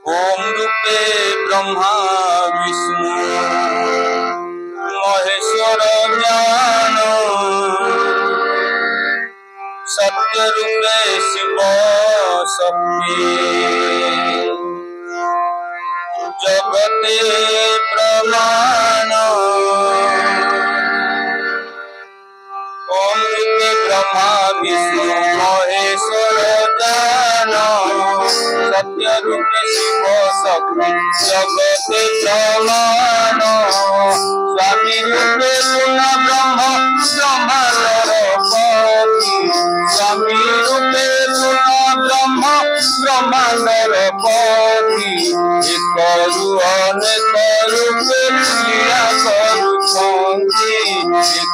ओम रूपे ब्रह्मा विष्णु महेश्वर ज्ञान सत्य रूपे शिव शक्ति जगते प्रमाण ओम रूपे ब्रह्मा विष्णु महेश्वर ज्ञान सत्य रूपे शिव शक्ति जगते प्रमाण स्वामी रूपे पूर्ण ब्रह्म ब्रह्मांडर पति स्वामी रूपे पूर्ण ब्रह्म ब्रह्मांडर पति एक अनेक रूपे लीला करुछन्ति एक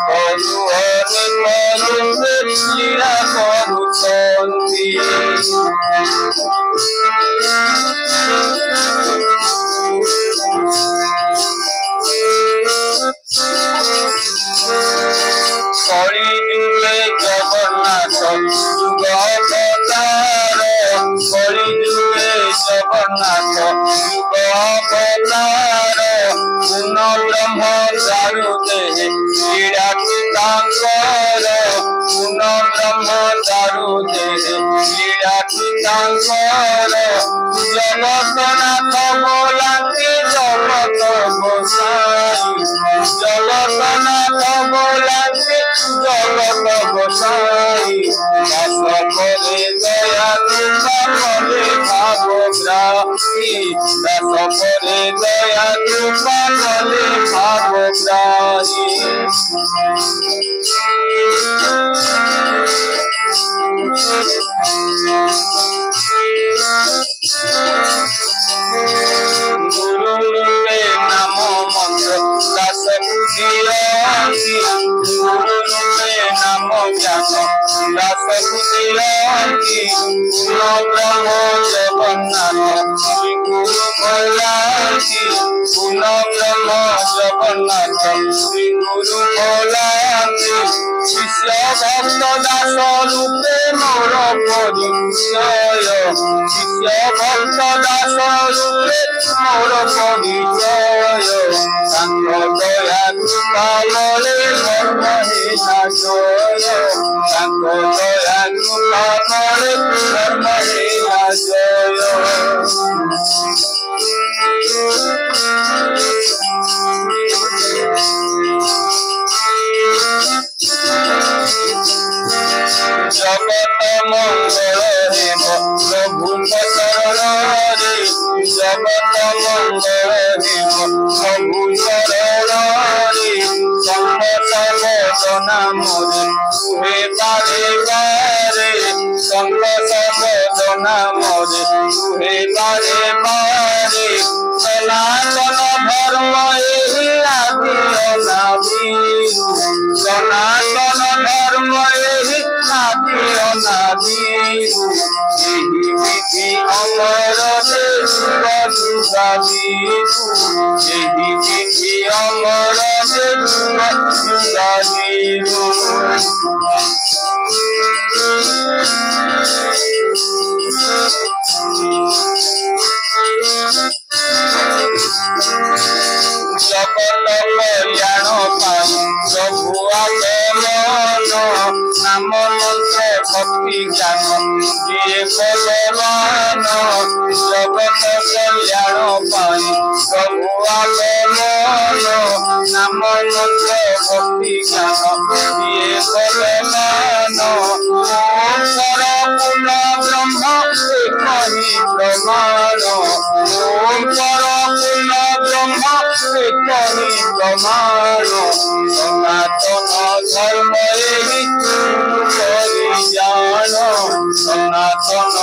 अनेक रूपे लीला करुछन्ति कलिजुगे जगन्नाथ युग अवतार कलिजुगे जगन्नाथ युग अवतार पूर्ण ब्रह्म दारु देहे लीलाटी तांकर पूर्ण ब्रह्म दारु देहे लीलाटी तांकर जगतनाथ बोलांति जगत गोसाई जगतनाथ बोलांति जगत गोसाई दास करे दया कृपा करे भावग्राही दास करे दया कृपा करे भावग्राही गुरु रूपे नाम मंत्र दास बुझियंति गुरु रूपे नाम ज्ञान दास बुझियंति पूर्ण ब्रह्म जगन्नाथ श्री गुरु बोलांति पूर्ण ब्रह्म जगन्नाथ श्री गुरु बोलांति शिष्य भक्त दास रूपे मोर परिचय शिष्य भक्त दास रूपे मोर परिचय तांको दया कृपा बले धर्म हेला जय तांको दया कृपा बले धर्म हेला जय जगत मंगल हेम प्रभु शरण रे जगत मंगल हेम प्रभु शरण रे संग नाम रे तुहे पारे बारे संग नाम रे तुहे पारे बारे सनातन धर्म एहि आदि अनादिरु सनातन धर्म एहि आदि अनादिरु एहि विधि अमर देशुगादिरु एहि विधि अमर देशुगादिरु जगत कल्याण पाई प्रभु आगमन नाम मंत्र भक्ति ज्ञान दिए बलवान जगत कल्याण पाई प्रभु आगमन नाम मंत्र भक्ति ज्ञान दिए बलवान ओंकार पूर्ण ब्रह्म कहि प्रमाण ओंकार पूर्ण ब्रह्म कहि प्रमाण सनातन धर्म एहि करि जान सनातन